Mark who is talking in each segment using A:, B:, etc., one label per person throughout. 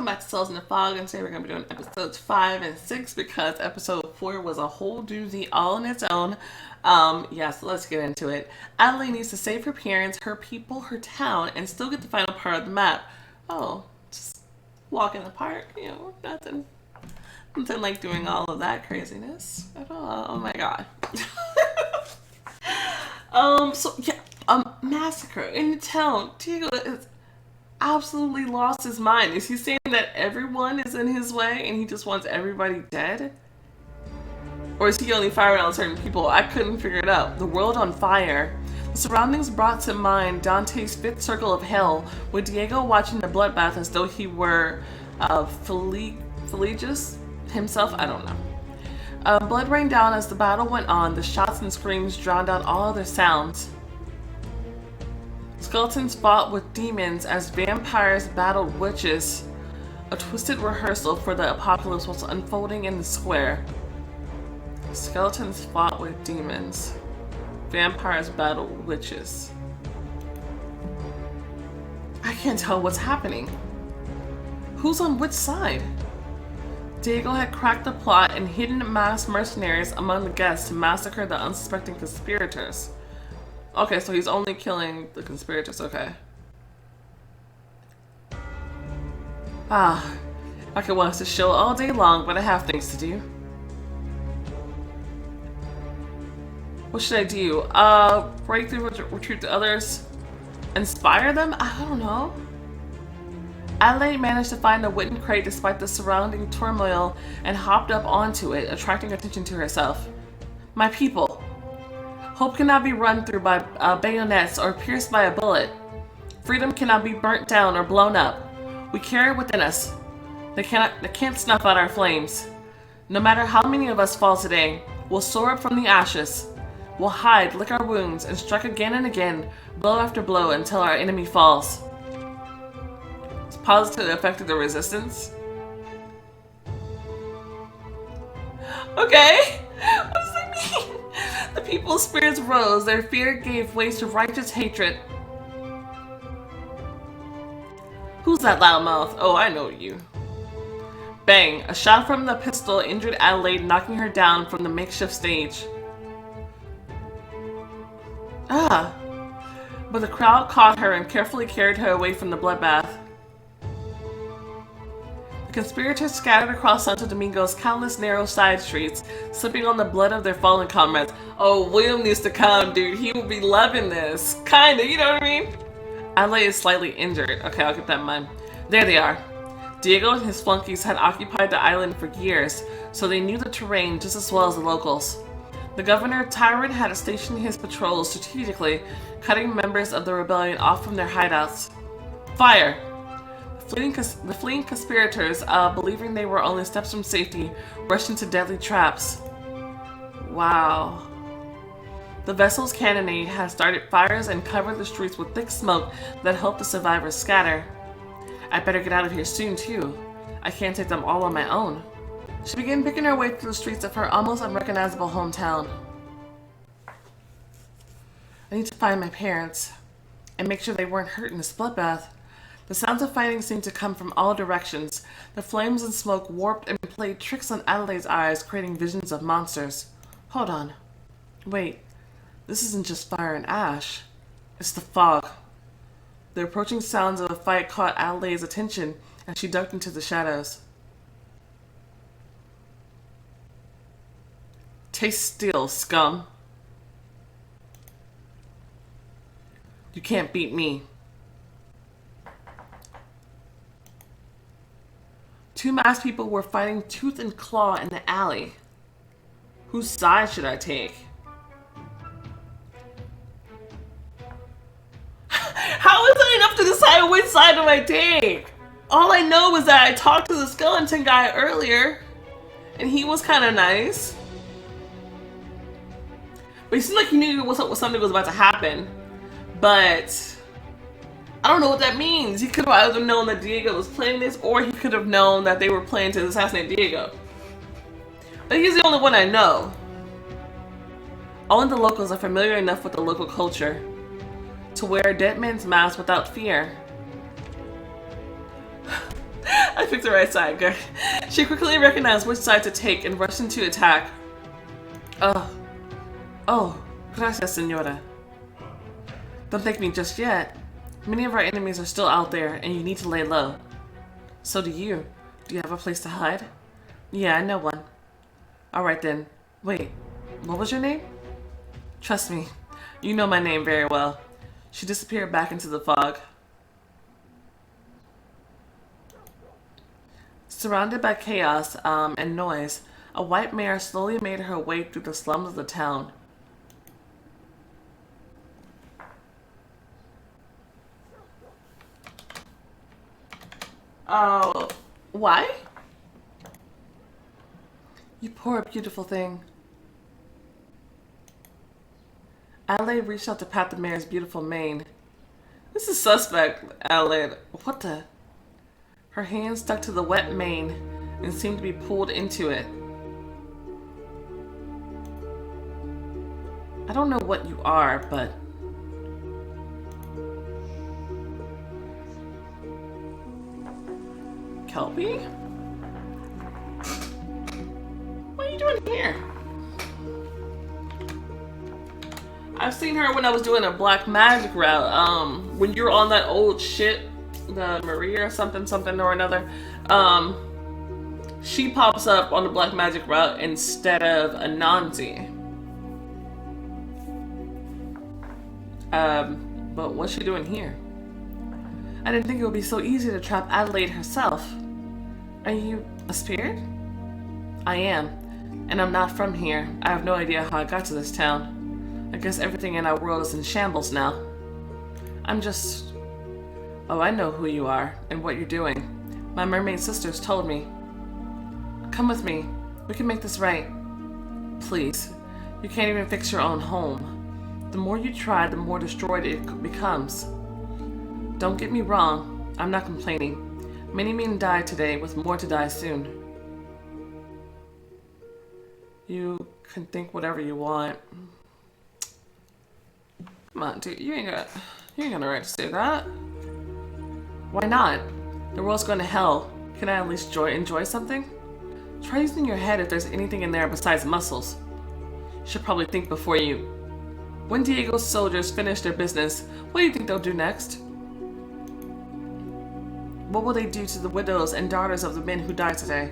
A: welcome back to Souls in the Fog, and today we're going to be doing episodes 5 and 6 because episode 4 was a whole doozy all on its own. So let's get into it. Adelaide needs to save her parents, her people, her town, and still get the final part of the map. Oh, just walk in the park, nothing like doing all of that craziness at all. Oh my god. Massacre in the town. Diego is absolutely lost his mind. Is he saying that everyone is in his way and he just wants everybody dead? Or is he only firing on certain people? I couldn't figure it out. The world on fire. The surroundings brought to mind Dante's fifth circle of hell, with Diego watching the bloodbath as though he were Philogis himself. I don't know. Blood rained down as the battle went on. The shots and screams drowned out all other sounds. Skeletons fought with demons as vampires battled witches. A twisted rehearsal for the apocalypse was unfolding in the square. Skeletons fought with demons. Vampires battled witches. I can't tell what's happening. Who's on which side? Diego had cracked the plot and hidden masked mercenaries among the guests to massacre the unsuspecting conspirators. Okay, so he's only killing the conspirators, okay. I could watch this show all day long, but I have things to do. What should I do? Break through, recruit the others? Inspire them? I don't know. Adelaide managed to find a wooden crate despite the surrounding turmoil and hopped up onto it, attracting attention to herself. My people. Hope cannot be run through by bayonets or pierced by a bullet. Freedom cannot be burnt down or blown up. We carry it within us. They can't snuff out our flames. No matter how many of us fall today, we'll soar up from the ashes. We'll hide, lick our wounds, and strike again and again, blow after blow until our enemy falls. It's positively affected the resistance. Okay, what does that mean? The people's spirits rose, their fear gave way to righteous hatred. Who's that loudmouth? Oh, I know you. Bang! A shot from the pistol injured Adelaide, knocking her down from the makeshift stage. But the crowd caught her and carefully carried her away from the bloodbath. The conspirators scattered across Santo Domingo's countless narrow side streets, slipping on the blood of their fallen comrades. Oh, William needs to come, dude. He will be loving this. Kinda, you know what I mean? Adelaide is slightly injured. Okay, I'll keep that in mind. There they are. Diego and his flunkies had occupied the island for years, so they knew the terrain just as well as the locals. The governor, Tyrant, had stationed his patrols strategically, cutting members of the rebellion off from their hideouts. Fire! The fleeing conspirators, believing they were only steps from safety, rushed into deadly traps. Wow. The vessel's cannonade had started fires and covered the streets with thick smoke that helped the survivors scatter. I better get out of here soon, too. I can't take them all on my own. She began picking her way through the streets of her almost unrecognizable hometown. I need to find my parents and make sure they weren't hurt in this bloodbath. The sounds of fighting seemed to come from all directions. The flames and smoke warped and played tricks on Adelaide's eyes, creating visions of monsters. Hold on. Wait. This isn't just fire and ash. It's the fog. The approaching sounds of a fight caught Adelaide's attention, and she ducked into the shadows. Taste steel, scum. You can't beat me. Two masked people were fighting tooth and claw in the alley. Whose side should I take? How is it enough to decide which side do I take? All I know is that I talked to the skeleton guy earlier, and he was kind of nice. But he seemed like he knew something was about to happen. But I don't know what that means. He could have either known that Diego was playing this, or he could have known that they were planning to assassinate Diego. But he's the only one I know. Only the locals are familiar enough with the local culture to wear a dead man's mask without fear. I picked the right side, good. She quickly recognized which side to take and rushed into attack. Oh, gracias, senora. Don't thank me just yet. Many of our enemies are still out there, and you need to lay low. So do you. Do you have a place to hide? Yeah, I know one. Alright then. Wait, what was your name? Trust me, you know my name very well. She disappeared back into the fog. Surrounded by chaos and noise, a white mare slowly made her way through the slums of the town. Oh, why? You poor, beautiful thing. Adelaide reached out to pat the mare's beautiful mane. This is suspect, Adelaide. What the? Her hand stuck to the wet mane and seemed to be pulled into it. I don't know what you are, but... Kelpie? What are you doing here? I've seen her when I was doing a black magic route. When you're on that old shit, the Maria or something or another, she pops up on the black magic route instead of Anansi. But what's she doing here? I didn't think it would be so easy to trap Adelaide herself. Are you a spirit? I am, and I'm not from here. I have no idea how I got to this town. I guess everything in our world is in shambles now. I'm just... Oh, I know who you are and what you're doing. My mermaid sisters told me. Come with me. We can make this right. Please. You can't even fix your own home. The more you try, the more destroyed it becomes. Don't get me wrong. I'm not complaining. Many men died today, with more to die soon. You can think whatever you want. Come on, dude. You ain't got the right to say that. Why not? The world's going to hell. Can I at least enjoy something? Try using your head if there's anything in there besides muscles. You should probably think before you... When Diego's soldiers finish their business, what do you think they'll do next? What will they do to the widows and daughters of the men who died today?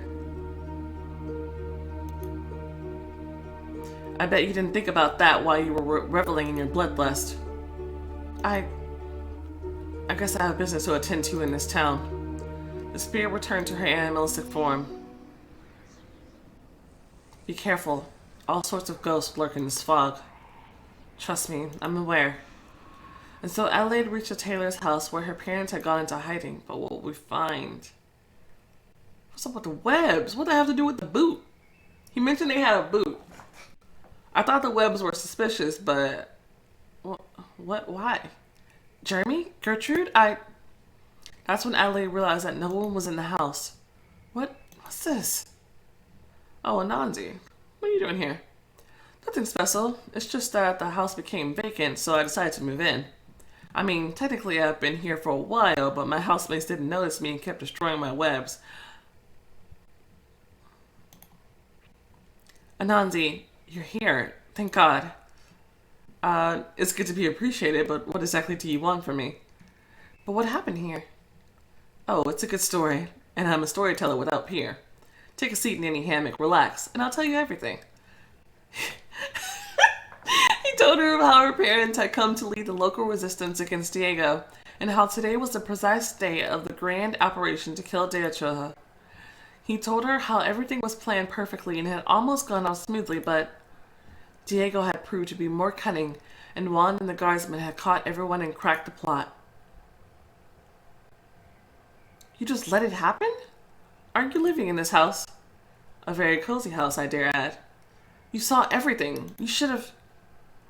A: I bet you didn't think about that while you were reveling in your bloodlust. I guess I have business to attend to in this town. The spirit returned to her animalistic form. Be careful. All sorts of ghosts lurk in this fog. Trust me, I'm aware. And so Adelaide reached the tailor's house where her parents had gone into hiding. But what will we find? What's up with the webs? What do they have to do with the boot? He mentioned they had a boot. I thought the webs were suspicious, but... What? Why? Jeremy? Gertrude? That's when Adelaide realized that no one was in the house. What's this? Oh, Anansi. What are you doing here? Nothing special. It's just that the house became vacant, so I decided to move in. I mean, technically I've been here for a while, but my housemates didn't notice me and kept destroying my webs. Anansi, you're here. Thank God. It's good to be appreciated, but what exactly do you want from me? But what happened here? Oh, it's a good story, and I'm a storyteller without peer. Take a seat in any hammock, relax, and I'll tell you everything. He told her of how her parents had come to lead the local resistance against Diego, and how today was the precise day of the grand operation to kill Deochoa. He told her how everything was planned perfectly and had almost gone off smoothly, but Diego had proved to be more cunning, and Juan and the guardsmen had caught everyone and cracked the plot. You just let it happen? Aren't you living in this house? A very cozy house, I dare add. You saw everything. You should have...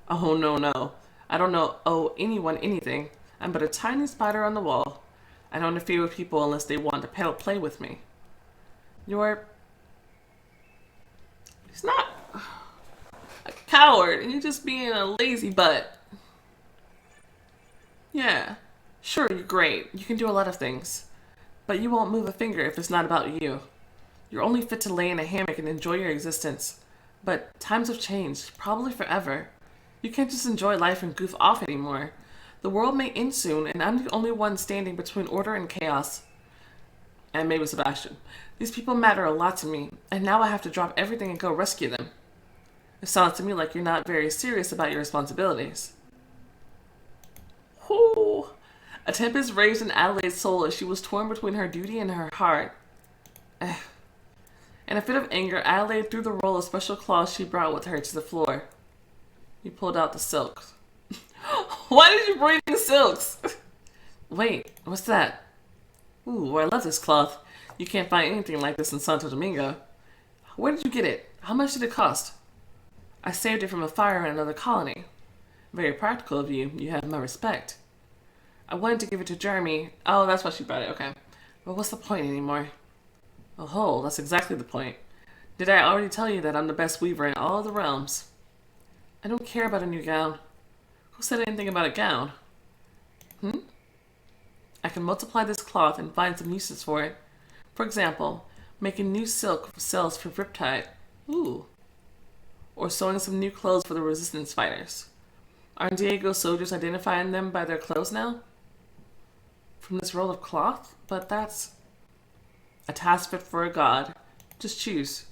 A: Oh, no. I don't owe anyone anything. I'm but a tiny spider on the wall. I don't interfere with people unless they want to play with me. You're... He's not a coward, and you're just being a lazy butt. Yeah. Sure, you're great. You can do a lot of things. But you won't move a finger if it's not about you. You're only fit to lay in a hammock and enjoy your existence. But times have changed, probably forever. You can't just enjoy life and goof off anymore. The world may end soon, and I'm the only one standing between order and chaos. And maybe Sebastian. These people matter a lot to me, and now I have to drop everything and go rescue them. It sounds to me like you're not very serious about your responsibilities. Whoo! A tempest raged in Adelaide's soul as she was torn between her duty and her heart. In a fit of anger, Adelaide threw the roll of special cloth she brought with her to the floor. You pulled out the silks. Why did you bring the silks? Wait, what's that? Ooh, I love this cloth. You can't find anything like this in Santo Domingo. Where did you get it? How much did it cost? I saved it from a fire in another colony. Very practical of you. You have my respect. I wanted to give it to Jeremy. Oh, that's why she brought it. Okay. But what's the point anymore? Oh, that's exactly the point. Did I already tell you that I'm the best weaver in all the realms? I don't care about a new gown. Who said anything about a gown? I can multiply this cloth and find some uses for it. For example, making new silk cells for Riptide. Ooh. Or sewing some new clothes for the resistance fighters. Aren't Diego's soldiers identifying them by their clothes now? From this roll of cloth? But that's a task fit for a god. Just choose.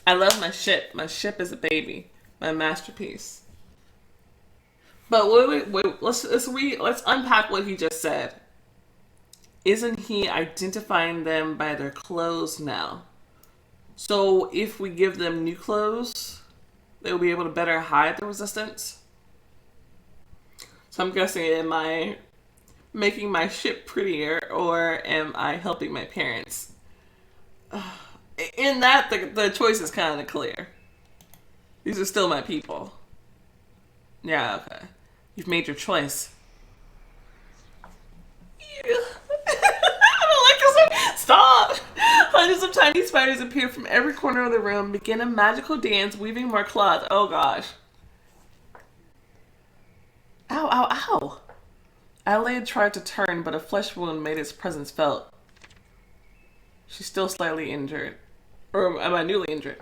A: I love my ship. My ship is a baby. My masterpiece. But wait. Let's unpack what he just said. Isn't he identifying them by their clothes now? So if we give them new clothes, they will be able to better hide the resistance? So I'm guessing, am I making my ship prettier, or am I helping my parents? In that, the choice is kind of clear. These are still my people. Yeah, okay. You've made your choice. Yeah. I don't like this one. Stop! Hundreds of tiny spiders appear from every corner of the room, begin a magical dance, weaving more cloth. Oh gosh. Ow, ow, ow! Adelaide tried to turn, but a flesh wound made its presence felt. She's still slightly injured. Or am I newly injured?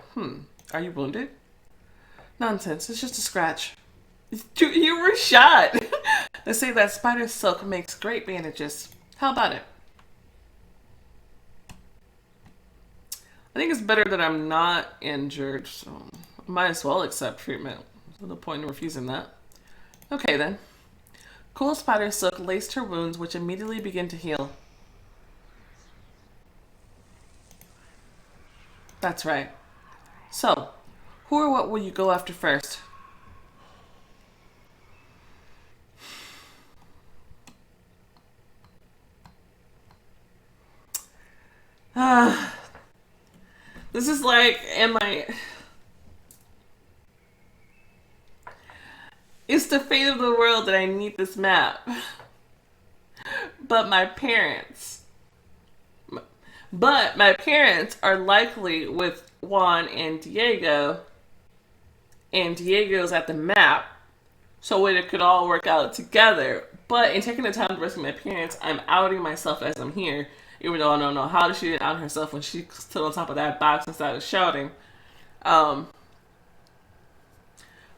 A: Are you wounded? Nonsense, it's just a scratch. You were shot! They say that spider silk makes great bandages. How about it? I think it's better that I'm not injured, so I might as well accept treatment. There's no point in refusing that. Okay then. Cool spider silk laced her wounds, which immediately began to heal. That's right. So, who or what will you go after first? This is like, It's the fate of the world that I need this map. But my parents are likely with Juan and Diego. And Diego's at the map. So it could all work out together. But in taking the time to rescue my parents, I'm outing myself as I'm here. Even though I don't know how she didn't out herself when she stood on top of that box and started shouting.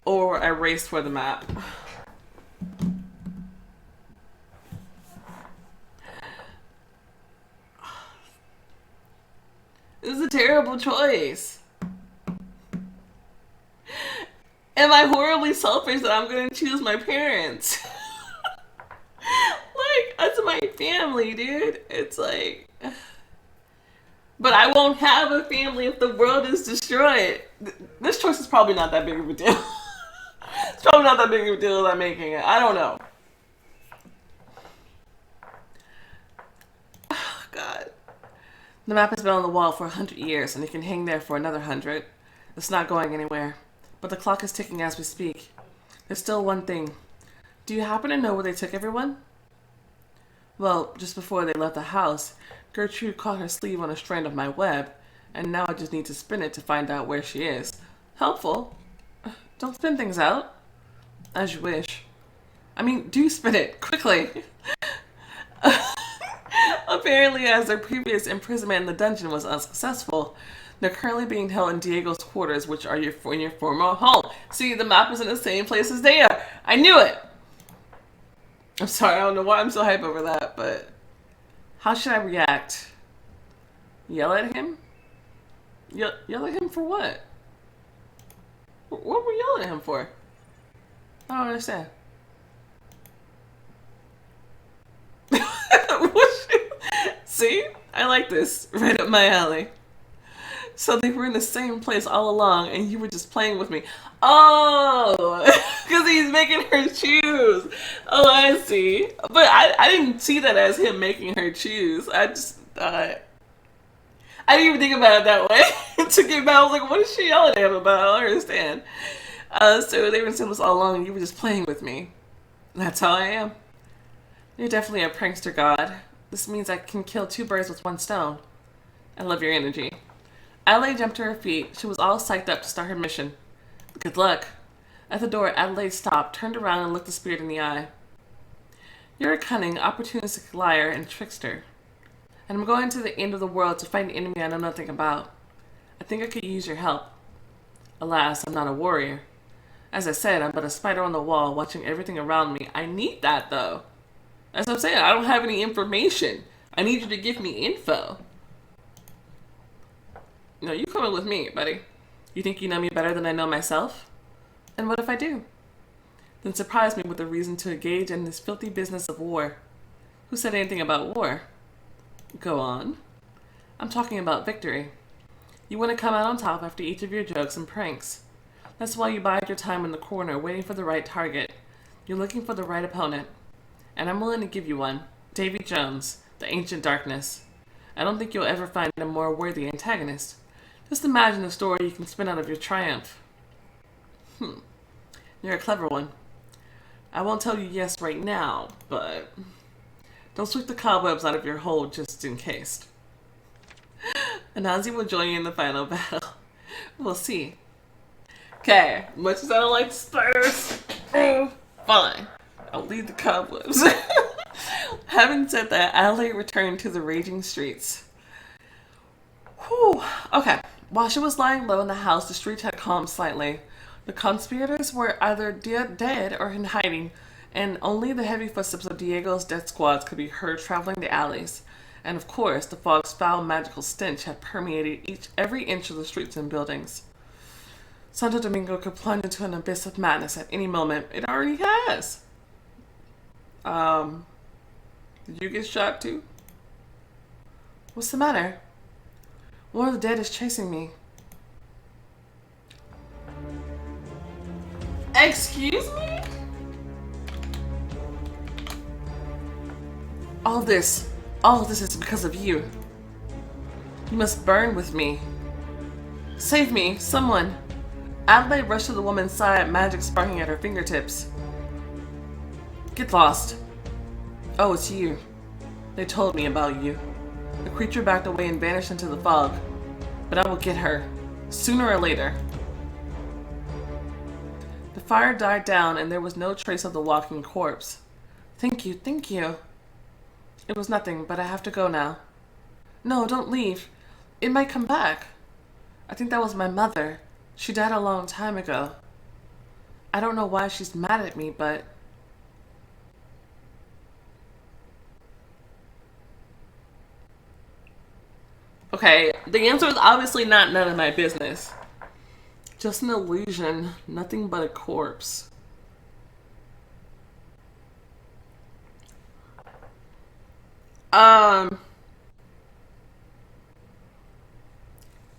A: Or I raced for the map. This is a terrible choice. Am I horribly selfish that I'm going to choose my parents? Like, that's my family, dude. It's like... But I won't have a family if the world is destroyed. This choice is probably not that big of a deal. It's probably not that big of a deal that I'm making it. I don't know. Oh, God. The map has been on the wall for 100 years, and it can hang there for another 100. It's not going anywhere. But the clock is ticking as we speak. There's still one thing. Do you happen to know where they took everyone? Well, just before they left the house, Gertrude caught her sleeve on a strand of my web, and now I just need to spin it to find out where she is. Helpful. Don't spin things out. As you wish. I mean, do spin it quickly. Apparently, as their previous imprisonment in the dungeon was unsuccessful, they're currently being held in Diego's quarters, which are in your former home. See, the map is in the same place as they are. I knew it! I'm sorry, I don't know why I'm so hype over that, but... How should I react? Yell at him? Yell at him for what? What were we yelling at him for? I don't understand. See? I like this. Right up my alley. So they were in the same place all along, and you were just playing with me. Oh! Because he's making her choose. Oh, I see. But I didn't see that as him making her choose. I just thought... I didn't even think about it that way. To get back, I was like, what is she yelling at him about? I don't understand. So they were in the same place all along, and you were just playing with me. That's how I am. You're definitely a prankster god. This means I can kill 2 birds with 1 stone. I love your energy. Adelaide jumped to her feet. She was all psyched up to start her mission. Good luck. At the door, Adelaide stopped, turned around, and looked the spirit in the eye. You're a cunning, opportunistic liar and trickster. And I'm going to the end of the world to fight an enemy I know nothing about. I think I could use your help. Alas, I'm not a warrior. As I said, I'm but a spider on the wall, watching everything around me. I need that, though. That's what I'm saying. I don't have any information. I need you to give me info. No, you coming with me, buddy. You think you know me better than I know myself? And what if I do? Then surprise me with a reason to engage in this filthy business of war. Who said anything about war? Go on. I'm talking about victory. You want to come out on top after each of your jokes and pranks. That's why you bide your time in the corner, waiting for the right target. You're looking for the right opponent. And I'm willing to give you one. Davy Jones, the Ancient Darkness. I don't think you'll ever find a more worthy antagonist. Just imagine the story you can spin out of your triumph. You're a clever one. I won't tell you yes right now, but... Don't sweep the cobwebs out of your hole just in case. Anansi will join you in the final battle. We'll see. Okay, much as I don't like spiders, fine. I'll leave the cobwebs. Having said that, Adelaide returned to the raging streets. Whew. Okay. While she was lying low in the house, the streets had calmed slightly. The conspirators were either dead or in hiding, and only the heavy footsteps of Diego's death squads could be heard traveling the alleys. And of course, the fog's foul magical stench had permeated every inch of the streets and buildings. Santo Domingo could plunge into an abyss of madness at any moment. It already has. Did you get shot too? What's the matter? One of the dead is chasing me. Excuse me? All this is because of you. You must burn with me. Save me, someone. Adelaide rushed to the woman's side, magic sparking at her fingertips. Get lost. Oh, it's you. They told me about you. The creature backed away and vanished into the fog. But I will get her, sooner or later. The fire died down and there was no trace of the walking corpse. Thank you, thank you. It was nothing, but I have to go now. No, don't leave. It might come back. I think that was my mother. She died a long time ago. I don't know why she's mad at me, but... Okay, the answer is obviously not none of my business. Just an illusion, nothing but a corpse.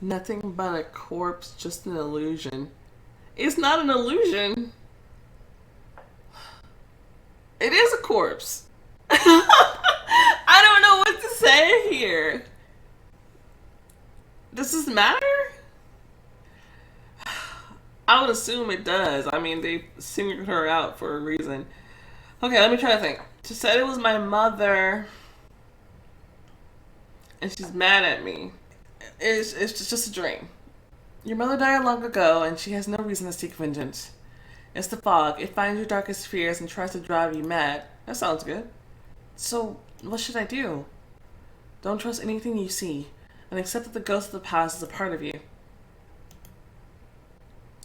A: Nothing but a corpse, just an illusion. It's not an illusion. It is a corpse. I don't know what to say here. Does this matter? I would assume it does. I mean, they singled her out for a reason. Okay, let me try to think. She said it was my mother. And she's mad at me. It's just a dream. Your mother died long ago, and she has no reason to seek vengeance. It's the fog. It finds your darkest fears and tries to drive you mad. That sounds good. So, what should I do? Don't trust anything you see, and accept that the ghost of the past is a part of you.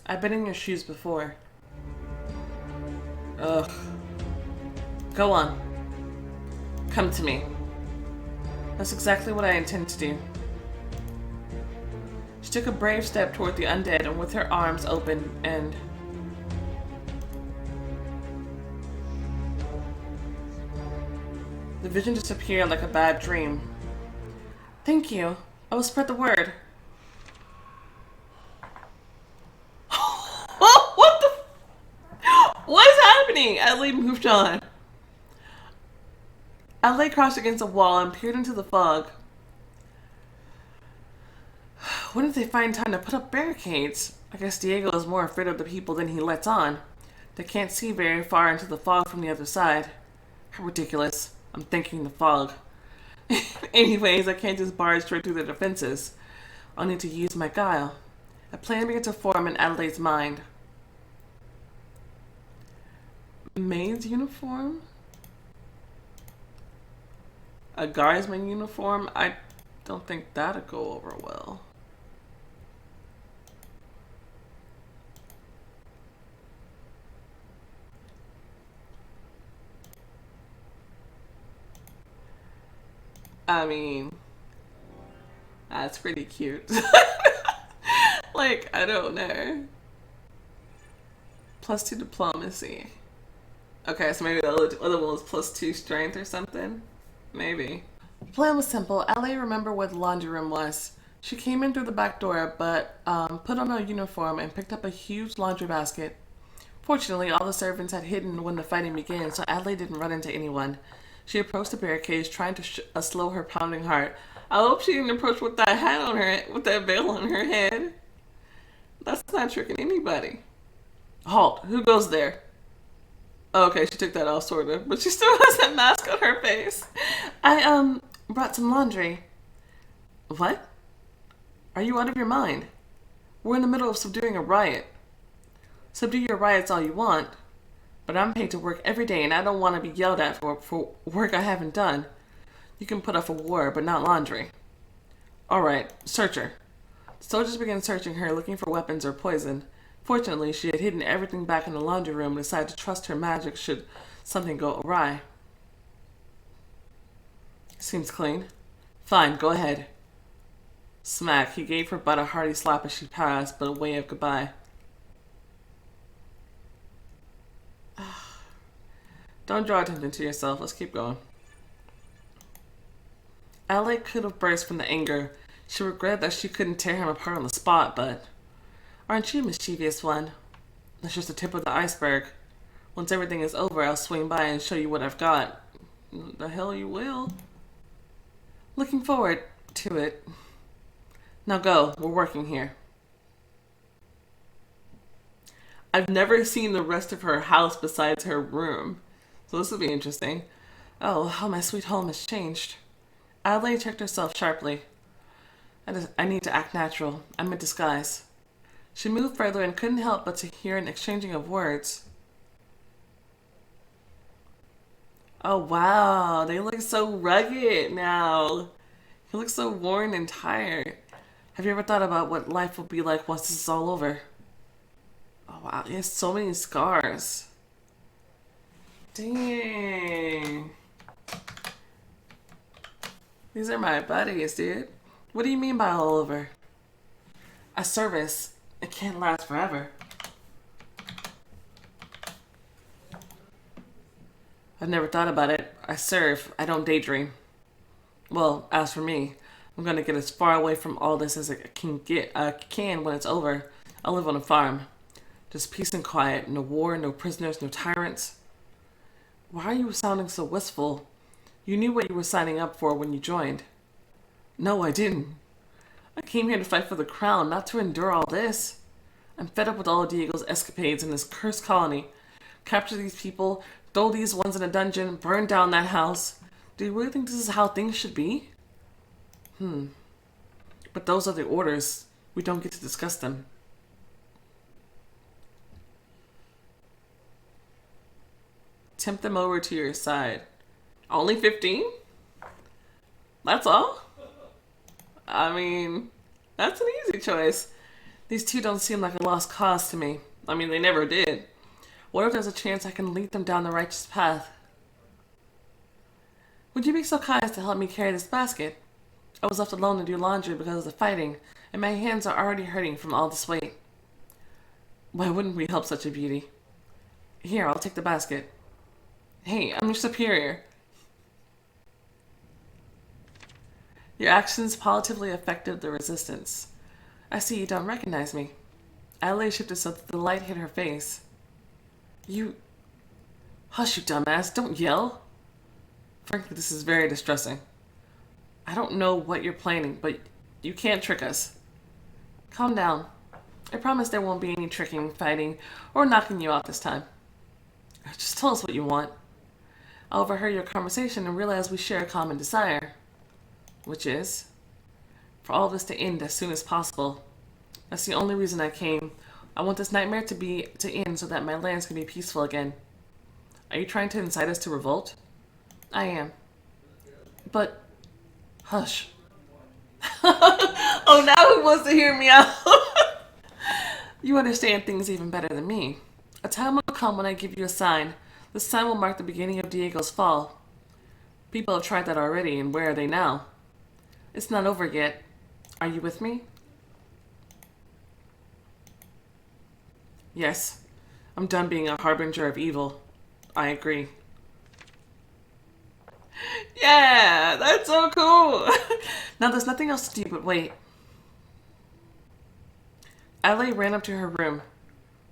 A: I've been in your shoes before. Ugh. Go on. Come to me. That's exactly what I intend to do. She took a brave step toward the undead, and with her arms open and... the vision disappeared like a bad dream. Thank you. I will spread the word. What the... What is happening? Adelaide moved on. Adelaide crouched against a wall and peered into the fog. When did they find time to put up barricades? I guess Diego is more afraid of the people than he lets on. They can't see very far into the fog from the other side. How ridiculous. I'm thinking the fog. Anyways, I can't just barge straight through their defenses. I'll need to use my guile. A plan began to form in Adelaide's mind. Maid's uniform? A guardsman uniform? I don't think that'll go over well. I mean, that's pretty cute. Like, I don't know. +2 diplomacy. Okay, so maybe the other one was +2 strength or something? Maybe. The plan was simple. Ellie remembered where the laundry room was. She came in through the back door, but put on a uniform and picked up a huge laundry basket. Fortunately, all the servants had hidden when the fighting began, so Adelaide didn't run into anyone. She approached the barricades, trying to slow her pounding heart. I hope she didn't approach with that hat on her, with that veil on her head. That's not tricking anybody. Halt! Who goes there? Okay, she took that off, sort of, but she still has that mask on her face. I brought some laundry. What? Are you out of your mind? We're in the middle of subduing a riot. Subdue your riots all you want. But I'm paid to work every day, and I don't want to be yelled at for work I haven't done. You can put up a war, but not laundry. All right, search her. The soldiers began searching her, looking for weapons or poison. Fortunately, she had hidden everything back in the laundry room and decided to trust her magic should something go awry. Seems clean. Fine, go ahead. Smack. He gave her but a hearty slap as she passed, but a way of goodbye. Don't draw attention to yourself. Let's keep going. Adelaide could have burst from the anger. She regretted that she couldn't tear him apart on the spot, but... Aren't you a mischievous one? That's just the tip of the iceberg. Once everything is over, I'll swing by and show you what I've got. The hell you will. Looking forward to it. Now go. We're working here. I've never seen the rest of her house besides her room. So this will be interesting. Oh, how my sweet home has changed. Adelaide checked herself sharply. I need to act natural. I'm in disguise. She moved further and couldn't help but to hear an exchanging of words. Oh wow, they look so rugged now. He looks so worn and tired. Have you ever thought about what life will be like once this is all over? Oh wow, he has so many scars. Dang. These are my buddies, dude. What do you mean by all over? A service. It can't last forever. I've never thought about it. I serve. I don't daydream. Well, as for me, I'm gonna get as far away from all this as I can when it's over. I live on a farm. Just peace and quiet. No war, no prisoners, no tyrants. Why are you sounding so wistful? You knew what you were signing up for when you joined. No, I didn't. I came here to fight for the crown, not to endure all this. I'm fed up with all of Diego's escapades in this cursed colony. Capture these people, throw these ones in a dungeon, burn down that house. Do you really think this is how things should be? But those are the orders. We don't get to discuss them. Tempt them over to your side. Only 15? That's all? I mean, that's an easy choice. These two don't seem like a lost cause to me. I mean, they never did. What if there's a chance I can lead them down the righteous path? Would you be so kind as to help me carry this basket? I was left alone to do laundry because of the fighting, and my hands are already hurting from all this weight. Why wouldn't we help such a beauty? Here, I'll take the basket. Hey, I'm your superior. Your actions positively affected the resistance. I see you don't recognize me. Adelaide shifted so that the light hit her face. You... Hush, you dumbass. Don't yell. Frankly, this is very distressing. I don't know what you're planning, but you can't trick us. Calm down. I promise there won't be any tricking, fighting, or knocking you out this time. Just tell us what you want. I overheard your conversation and realized we share a common desire. Which is? For all this to end as soon as possible. That's the only reason I came. I want this nightmare to end so that my lands can be peaceful again. Are you trying to incite us to revolt? I am. But... Hush. Oh, now he wants to hear me out. You understand things even better than me. A time will come when I give you a sign. The sign will mark the beginning of Diego's fall. People have tried that already, and where are they now? It's not over yet. Are you with me? Yes. I'm done being a harbinger of evil. I agree. Yeah, that's so cool. Now there's nothing else to do but wait. Adelaide ran up to her room.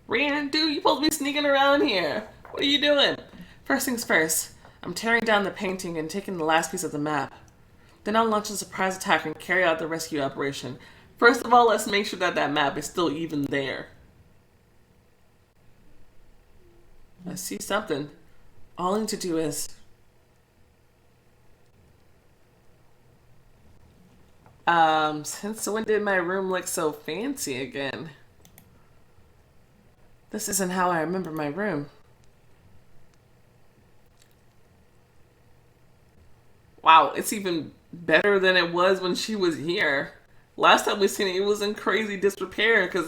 A: Ran, dude, you supposed to be sneaking around here. What are you doing? First things first, I'm tearing down the painting and taking the last piece of the map. Then I'll launch a surprise attack and carry out the rescue operation. First of all, let's make sure that that map is still even there. I see something. All I need to do is... since when did my room look so fancy again? This isn't how I remember my room. Wow, it's even better than it was when she was here. Last time we seen it, it was in crazy disrepair because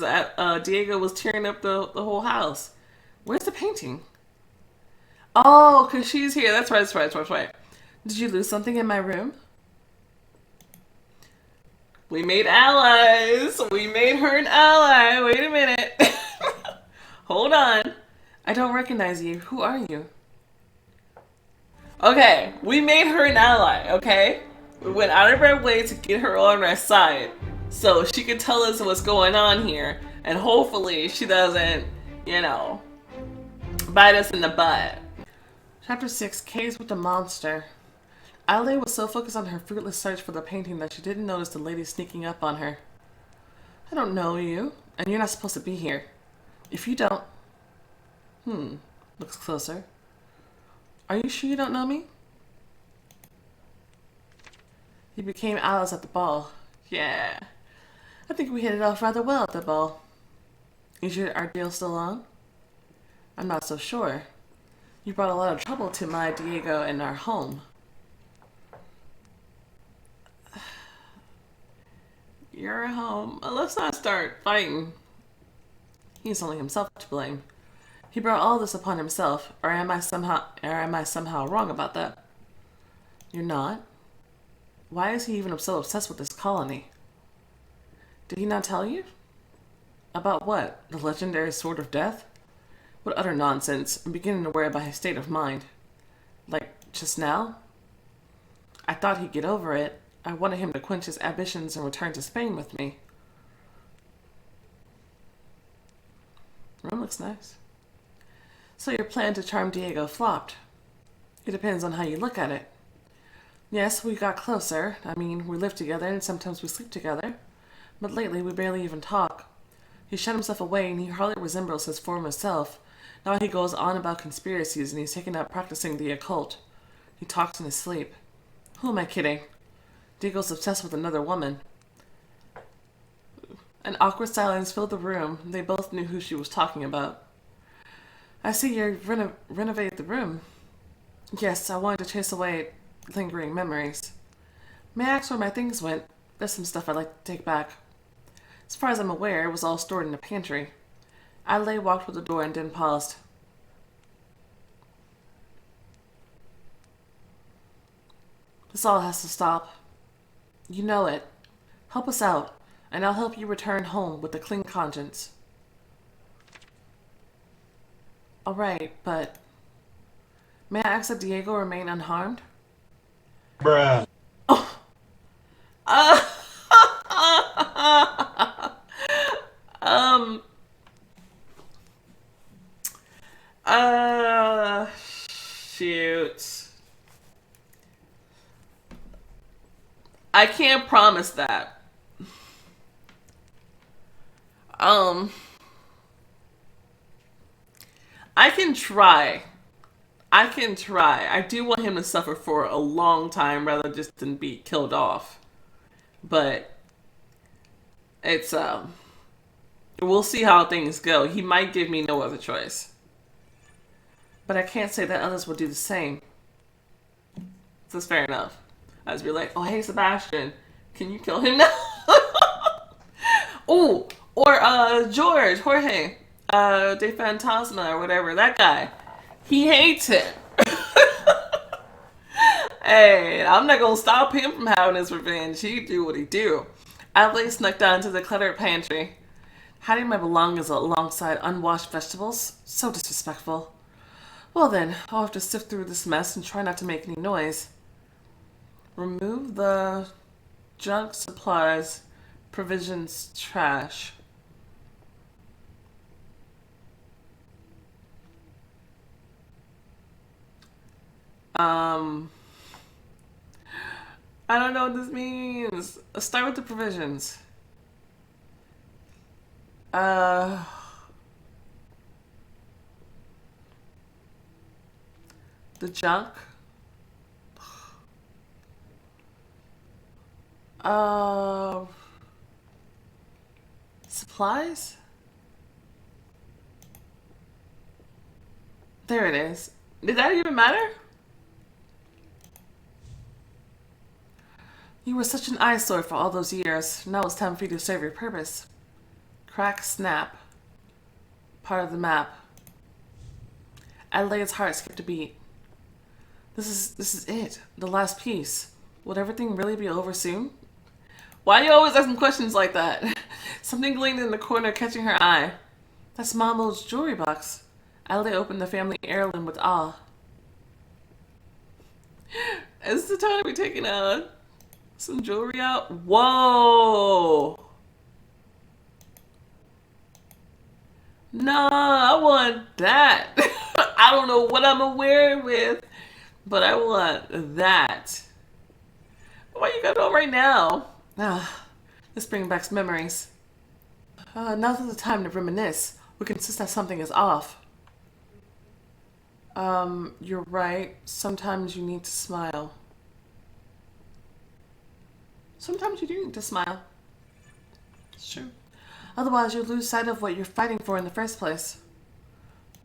A: Diego was tearing up the whole house. Where's the painting? Oh, because she's here. That's right. Did you lose something in my room? We made allies. We made her an ally. Wait a minute. Hold on. I don't recognize you. Who are you? Okay, we made her an ally, okay? We went out of our way to get her on our side so she could tell us what's going on here, and hopefully she doesn't, you know, bite us in the butt. Chapter 6, Caves with the Monster. Adelaide was so focused on her fruitless search for the painting that she didn't notice the lady sneaking up on her. I don't know you, and you're not supposed to be here. If you don't... looks closer. Are you sure you don't know me? You became allies at the ball. Yeah. I think we hit it off rather well at the ball. Is our deal still on? I'm not so sure. You brought a lot of trouble to my Diego and our home. You're home. Let's not start fighting. He's only himself to blame. He brought all this upon himself, or am I somehow wrong about that? You're not? Why is he even so obsessed with this colony? Did he not tell you? About what? The legendary Sword of Death? What utter nonsense. I'm beginning to worry about his state of mind. Like, just now? I thought he'd get over it. I wanted him to quench his ambitions and return to Spain with me. Room looks nice. So your plan to charm Diego flopped. It depends on how you look at it. Yes, we got closer. I mean, we live together and sometimes we sleep together. But lately, we barely even talk. He shut himself away and he hardly resembles his former self. Now he goes on about conspiracies and he's taken up practicing the occult. He talks in his sleep. Who am I kidding? Diego's obsessed with another woman. An awkward silence filled the room. They both knew who she was talking about. I see you renovated the room. Yes, I wanted to chase away lingering memories. May I ask where my things went? There's some stuff I'd like to take back. As far as I'm aware, it was all stored in the pantry. Adelaide walked toward the door and then paused. This all has to stop. You know it. Help us out, and I'll help you return home with a clean conscience. Alright, but may I ask that Diego remain unharmed?
B: Bruh.
A: Oh. um. Shoot. I can't promise that. I can try. I can try. I do want him to suffer for a long time rather just than be killed off. But it's we'll see how things go. He might give me no other choice. But I can't say that others will do the same. This is fair enough. I just be like, oh hey Sebastian, can you kill him now? Oh, or Jorge, De Fantasma or whatever, that guy. He hates him. Hey, I'm not gonna stop him from having his revenge. He do what he do. Adelaide snuck down to the cluttered pantry. Hiding my belongings alongside unwashed vegetables? So disrespectful. Well then, I'll have to sift through this mess and try not to make any noise. Remove the junk supplies, provisions, trash. I don't know what this means. Let's start with the provisions. The junk. Supplies? There it is. Did that even matter? You were such an eyesore for all those years. Now it's time for you to serve your purpose. Crack, snap. Part of the map. Adelaide's heart skipped a beat. This is it. The last piece. Would everything really be over soon? Why are you always asking questions like that? Something gleamed in the corner, catching her eye. That's Mamo's jewelry box. Adelaide opened the family heirloom with awe. Is the time to be taking some jewelry out? Whoa! Nah, I want that. I don't know what I'm gonna wear it with, but I want that. Why you got it on right now? Ah, this brings back memories. Now's the time to reminisce. We can insist that something is off. You're right. Sometimes you need to smile. Sometimes you do need to smile. It's true. Otherwise, you'll lose sight of what you're fighting for in the first place.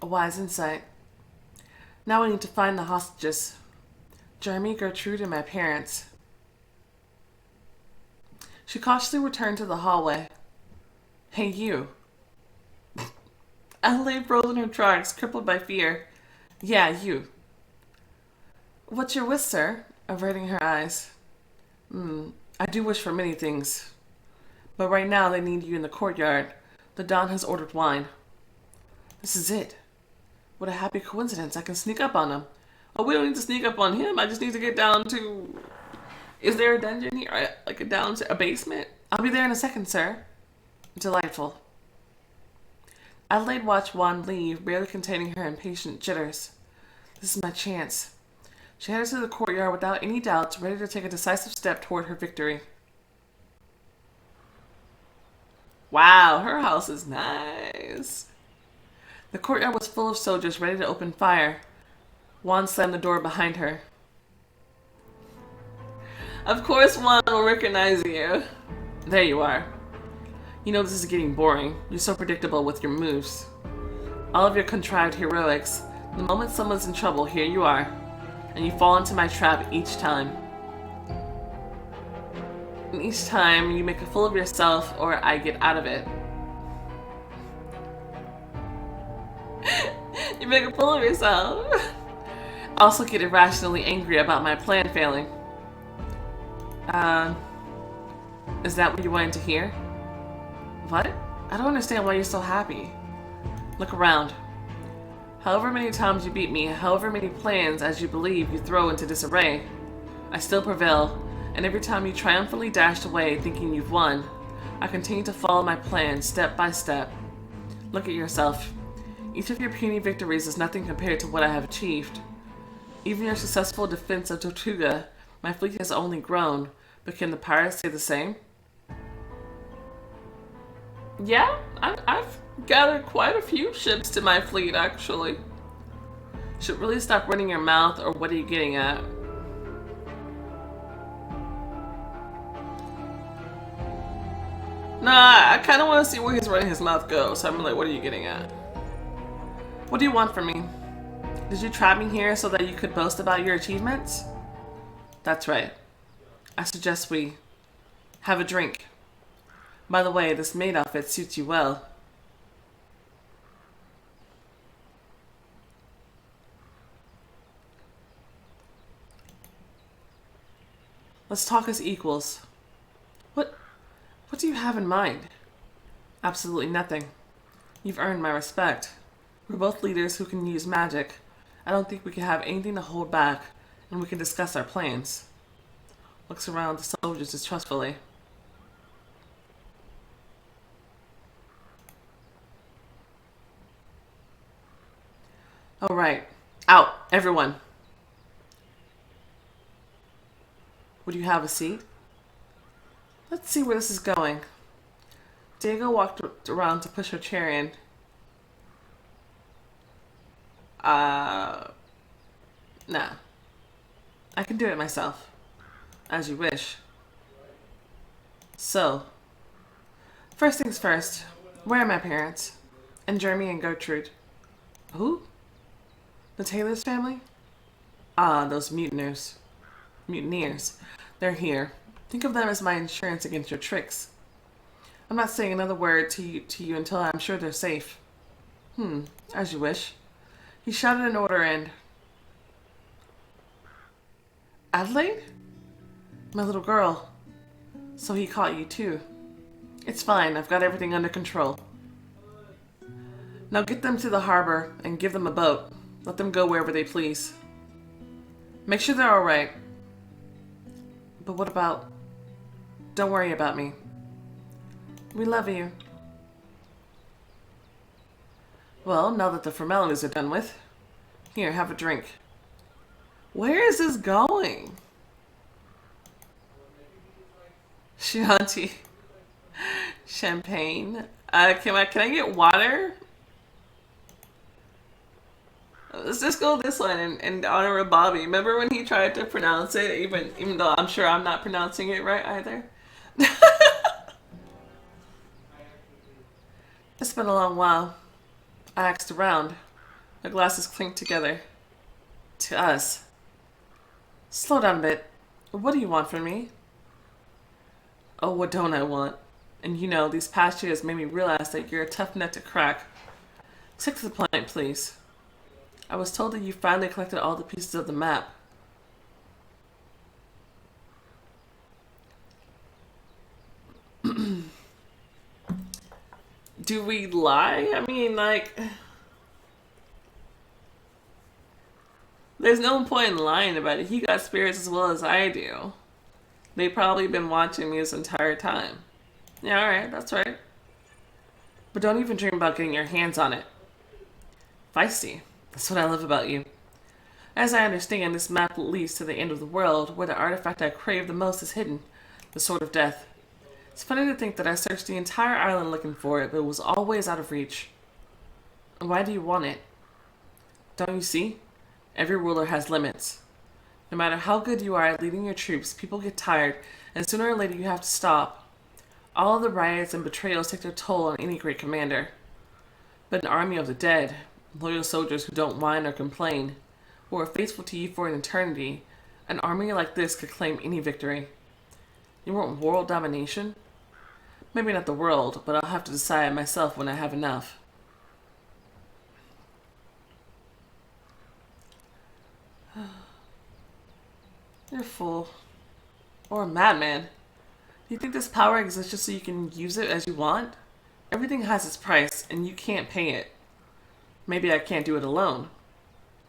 A: A wise insight. Now we need to find the hostages. Jeremy, Gertrude, and my parents. She cautiously returned to the hallway. Hey, you. Adelaide froze in her tracks, crippled by fear. Yeah, you. What's your wish, sir? Averting her eyes. I do wish for many things. But right now they need you in the courtyard. The Don has ordered wine. This is it. What a happy coincidence. I can sneak up on him. Oh, we don't need to sneak up on him. I just need to get down to... Is there a dungeon here? Like a basement? I'll be there in a second, sir. Delightful. Adelaide watched Juan leave, barely containing her impatient jitters. This is my chance. She headed to the courtyard without any doubts, ready to take a decisive step toward her victory. Wow, her house is nice. The courtyard was full of soldiers ready to open fire. Juan slammed the door behind her. Of course Juan will recognize you. There you are. You know this is getting boring. You're so predictable with your moves. All of your contrived heroics. The moment someone's in trouble, here you are. And you fall into my trap each time. And each time, you make a fool of yourself, or I get out of it. You make a fool of yourself. Also get irrationally angry about my plan failing. Is that what you wanted to hear? What? I don't understand why you're so happy. Look around. However many times you beat me, however many plans as you believe you throw into disarray, I still prevail, and every time you triumphantly dashed away thinking you've won, I continue to follow my plan step by step. Look at yourself. Each of your puny victories is nothing compared to what I have achieved. Even your successful defense of Tortuga, my fleet has only grown, but can the pirates say the same? Yeah, I've gathered quite a few ships to my fleet, actually. Should really stop running your mouth, or what are you getting at? Nah, I kind of want to see where he's letting his mouth go, so I'm like, what are you getting at? What do you want from me? Did you trap me here so that you could boast about your achievements? That's right. I suggest we have a drink. By the way, this maid outfit suits you well. Let's talk as equals. What do you have in mind? Absolutely nothing. You've earned my respect. We're both leaders who can use magic. I don't think we can have anything to hold back, and we can discuss our plans. Looks around the soldiers distrustfully. All right. Out, everyone. Would you have a seat? Let's see where this is going. Diego walked around to push her chair in. Nah. I can do it myself. As you wish. So, first things first, where are my parents? And Jeremy and Gertrude. Who? The Taylor's family? Ah, those mutineers. They're here. Think of them as my insurance against your tricks. I'm not saying another word to you until I'm sure they're safe. As you wish. He shouted an order and... Adelaide? My little girl. So he caught you too. It's fine, I've got everything under control. Now get them to the harbor and give them a boat. Let them go wherever they please. Make sure they're alright. But what about... Don't worry about me. We love you. Well, now that the formalities are done with, here, have a drink. Where is this going? Chianti. Champagne. Can I get water? Let's just go this one in honor of Bobby. Remember when he tried to pronounce it, even though I'm sure I'm not pronouncing it right either? It's been a long while. I asked around. The glasses clinked together. To us. Slow down a bit. What do you want from me? Oh, what don't I want? And you know, these past years made me realize that you're a tough nut to crack. Stick to the point, please. I was told that you finally collected all the pieces of the map. Do we lie? I mean, like... There's no point in lying about it. He got spirits as well as I do. They've probably been watching me this entire time. Yeah, alright, that's right. But don't even dream about getting your hands on it. Feisty. That's what I love about you. As I understand, this map leads to the end of the world, where the artifact I crave the most is hidden, the Sword of Death. It's funny to think that I searched the entire island looking for it, but it was always out of reach. Why do you want it? Don't you see? Every ruler has limits. No matter how good you are at leading your troops, people get tired, and sooner or later you have to stop. All of the riots and betrayals take their toll on any great commander. but an army of the dead, loyal soldiers who don't whine or complain, who are faithful to you for an eternity. An army like this could claim any victory. You want world domination? Maybe not the world, but I'll have to decide myself when I have enough. You're a fool. Or a madman. Do you think this power exists just so you can use it as you want? Everything has its price, and you can't pay it. Maybe I can't do it alone.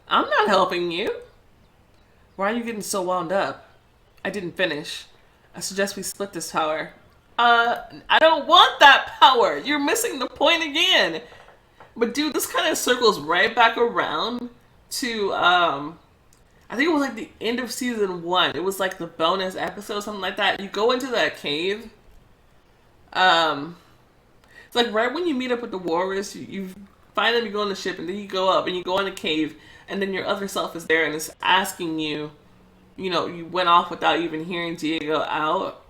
A: I'm not helping you. Why are you getting so wound up? I didn't finish. I suggest we split this power. I don't want that power. You're missing the point again. But dude, this kind of circles right back around to, I think it was like the end of season 1. It was like the bonus episode, something like that. You go into that cave. It's like right when you meet up with the Walrus, you find them, you go on the ship, and then you go up and you go in the cave, and then your other self is there and it's asking you, you know, you went off without even hearing Diego out.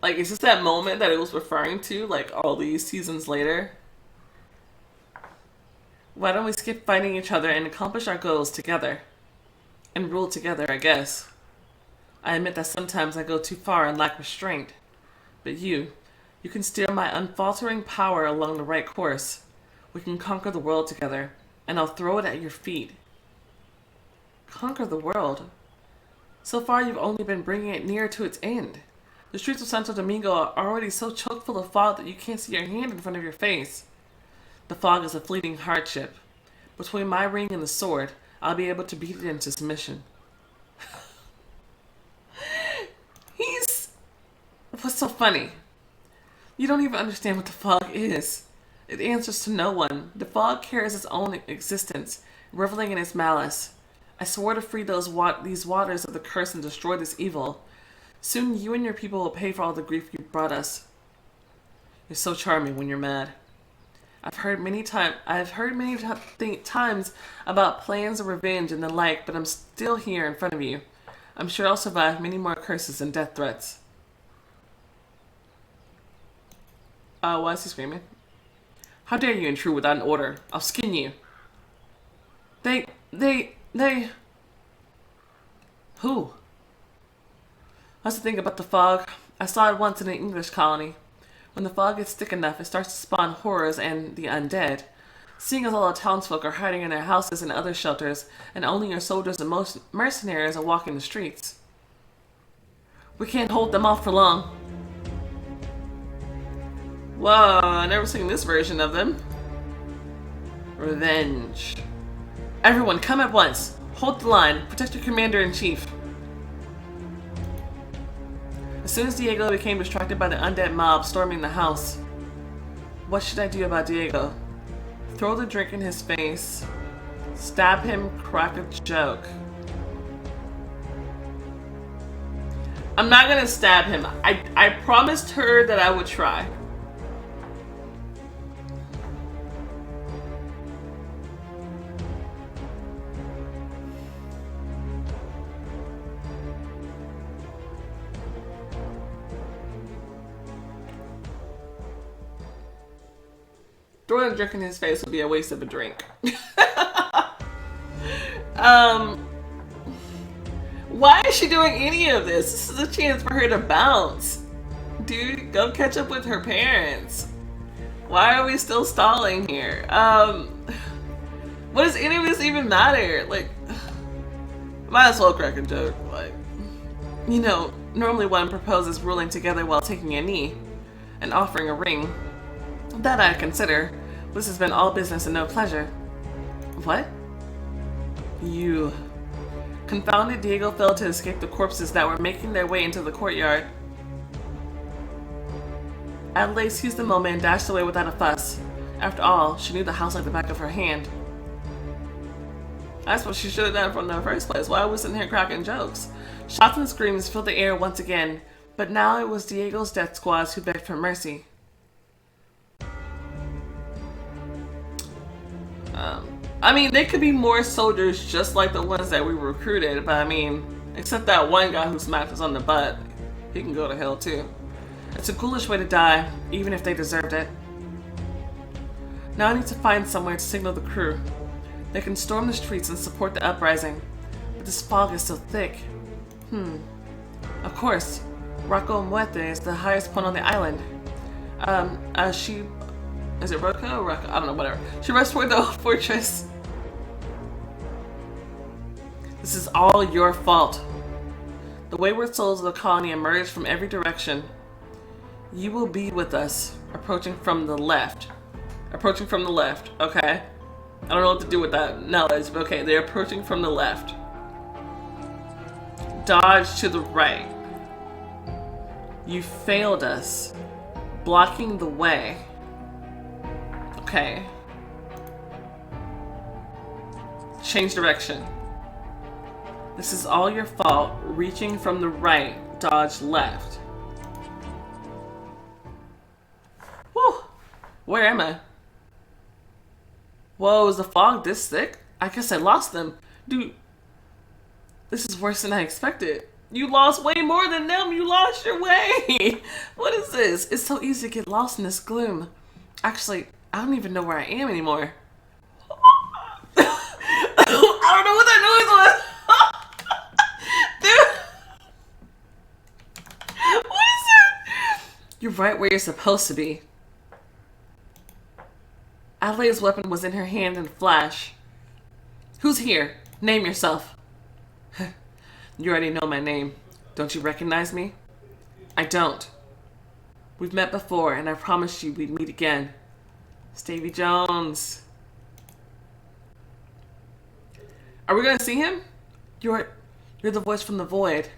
A: Like, it's just that moment that it was referring to, like, all these seasons later. Why don't we skip fighting each other and accomplish our goals together? And rule together, I guess. I admit that sometimes I go too far and lack restraint. But you can steer my unfaltering power along the right course. We can conquer the world together, and I'll throw it at your feet. Conquer the world? So far, you've only been bringing it nearer to its end. The streets of Santo Domingo are already so chock full of fog that you can't see your hand in front of your face. The fog is a fleeting hardship. Between my ring and the sword, I'll be able to beat it into submission. What's so funny? You don't even understand what the fog is. It answers to no one. The fog carries its own existence, reveling in its malice. I swore to free these waters of the curse and destroy this evil. Soon you and your people will pay for all the grief you brought us. You're so charming when you're mad. I've heard many times about plans of revenge and the like, but I'm still here in front of you. I'm sure I'll survive many more curses and death threats. Why is he screaming? How dare you intrude without an order? I'll skin you. Who? That's the thing about the fog. I saw it once in an English colony. When the fog gets thick enough, it starts to spawn horrors and the undead. Seeing as all the townsfolk are hiding in their houses and other shelters, and only your soldiers and most mercenaries are walking the streets. We can't hold them off for long. Whoa, I've never seen this version of them. Revenge. Everyone, come at once. Hold the line. Protect your commander-in-chief. As soon as Diego became distracted by the undead mob storming the house. What should I do about Diego? Throw the drink in his face. Stab him, crack a joke. I'm not gonna stab him. I promised her that I would try. Throwing a drink in his face would be a waste of a drink. Why is she doing any of this? This is a chance for her to bounce. Dude, go catch up with her parents. Why are we still stalling here? What does any of this even matter? Like, might as well crack a joke. Like, you know, normally one proposes ruling together while taking a knee and offering a ring. That I consider. This has been all business and no pleasure. What? You. Confounded, Diego failed to escape the corpses that were making their way into the courtyard. Adelaide seized the moment and dashed away without a fuss. After all, she knew the house like the back of her hand. That's what she should have done from the first place. Why are we sitting here cracking jokes? Shots and screams filled the air once again, but now it was Diego's death squads who begged for mercy. I mean, they could be more soldiers just like the ones that we recruited, but I mean, except that one guy who smacked us on the butt. He can go to hell too. It's a ghoulish way to die, even if they deserved it. Now I need to find somewhere to signal the crew. They can storm the streets and support the uprising, but this fog is so thick. Of course, Rocco Muerte is the highest point on the island. Is it Rocco or Rocco? I don't know, whatever. She rushed toward the old fortress. This is all your fault. The wayward souls of the colony emerged from every direction. You will be with us, approaching from the left. Approaching from the left, okay? I don't know what to do with that knowledge, but okay, they're approaching from the left. Dodge to the right. You failed us, blocking the way. Okay. Change direction. This is all your fault. Reaching from the right, dodge left. Whew. Where am I? Whoa, is the fog this thick? I guess I lost them. Dude, this is worse than I expected. You lost way more than them. You lost your way. What is this? It's so easy to get lost in this gloom. Actually, I don't even know where I am anymore. I don't know what that noise was. Dude. What is it? You're right where you're supposed to be. Adelaide's weapon was in her hand in a flash. Who's here? Name yourself. You already know my name. Don't you recognize me? I don't. We've met before, and I promised you we'd meet again. It's Davy Jones. Are we gonna see him? You're the voice from the void.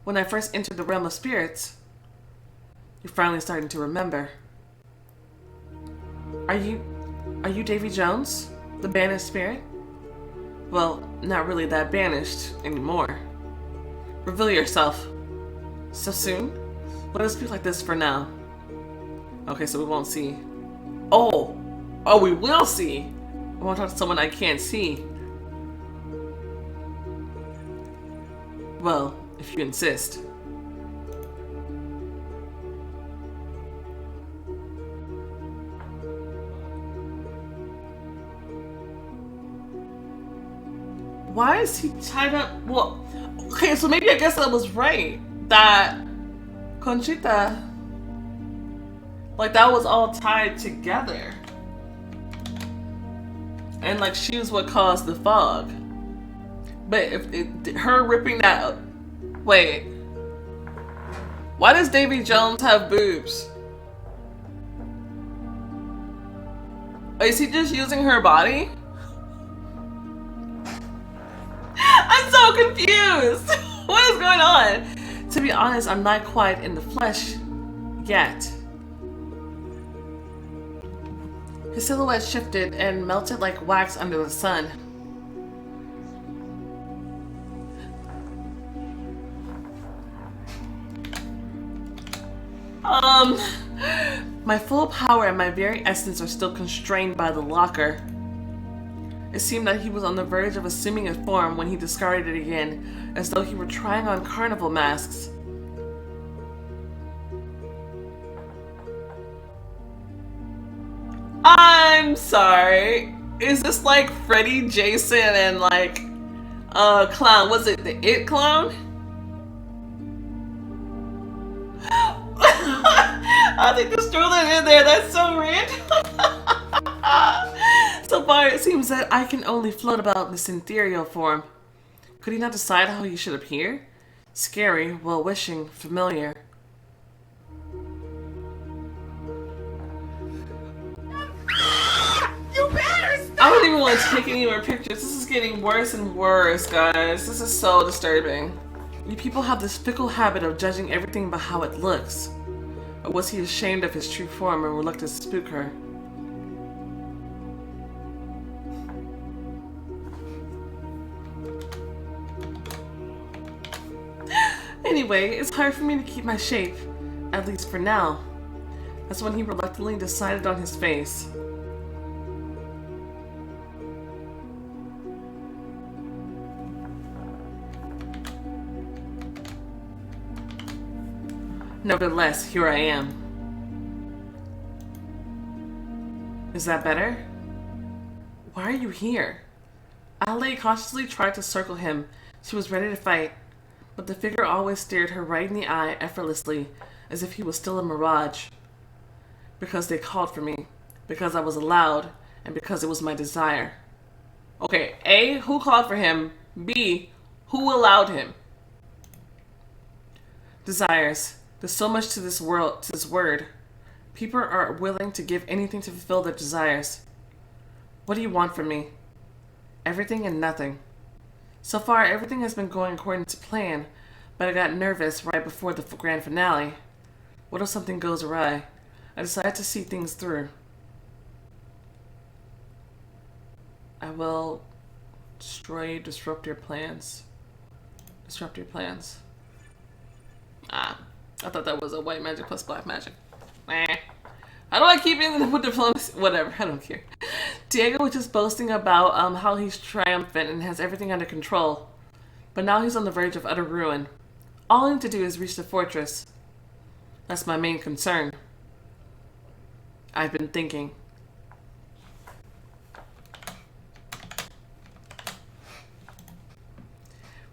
A: When I first entered the realm of spirits. You're finally starting to remember. Are you Davy Jones? The banished spirit? Well, not really that banished anymore. Reveal yourself. So soon? Let us be like this for now. Okay, so we won't see. Oh, we will see. I want to talk to someone I can't see. Well, if you insist. Why is he tied up? Well, okay, so maybe I guess I was right. That Conchita, like that was all tied together. And like she was what caused the fog. But if her ripping that up, wait. Why does Davy Jones have boobs? Is he just using her body? I'm so confused. What is going on? To be honest, I'm not quite in the flesh yet. His silhouette shifted and melted like wax under the sun. My full power and my very essence are still constrained by the locker. It seemed that he was on the verge of assuming a form when he discarded it again, as though he were trying on carnival masks. I'm sorry. Is this like Freddy, Jason, and like clown? Was it the It clown? I think just threw that in there. That's so random. So far, it seems that I can only float about in this ethereal form. Could he not decide how he should appear? Scary, well-wishing, familiar.
C: You better stop!
A: I don't even want to take any more pictures. This is getting worse and worse, guys. This is so disturbing. You people have this fickle habit of judging everything by how it looks. Or was he ashamed of his true form and reluctant to spook her? Anyway, it's hard for me to keep my shape, at least for now. That's when he reluctantly decided on his face. Nevertheless, here I am. Is that better? Why are you here? Adelaide cautiously tried to circle him. She was ready to fight, but the figure always stared her right in the eye effortlessly, as if he was still a mirage. Because they called for me, because I was allowed, and because it was my desire. Okay, A, who called for him? B, who allowed him? Desires. There's so much to this world, to this word. People are willing to give anything to fulfill their desires. What do you want from me? Everything and nothing. So far, everything has been going according to plan, but I got nervous right before the grand finale. What if something goes awry? I decided to see things through. I will destroy, disrupt your plans. Disrupt your plans. Ah, I thought that was a white magic plus black magic. How do I keep in with diplomacy? Whatever, I don't care. Diego was just boasting about how he's triumphant and has everything under control. But now he's on the verge of utter ruin. All I need to do is reach the fortress. That's my main concern. I've been thinking.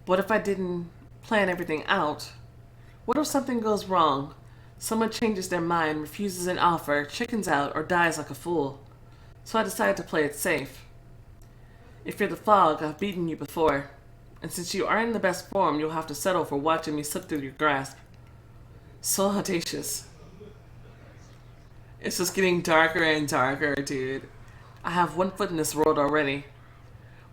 A: What if I didn't plan everything out? What if something goes wrong? Someone changes their mind, refuses an offer, chickens out, or dies like a fool. So I decided to play it safe. If you're the fog, I've beaten you before. And since you aren't in the best form, you'll have to settle for watching me slip through your grasp. So audacious. It's just getting darker and darker, dude. I have one foot in this world already.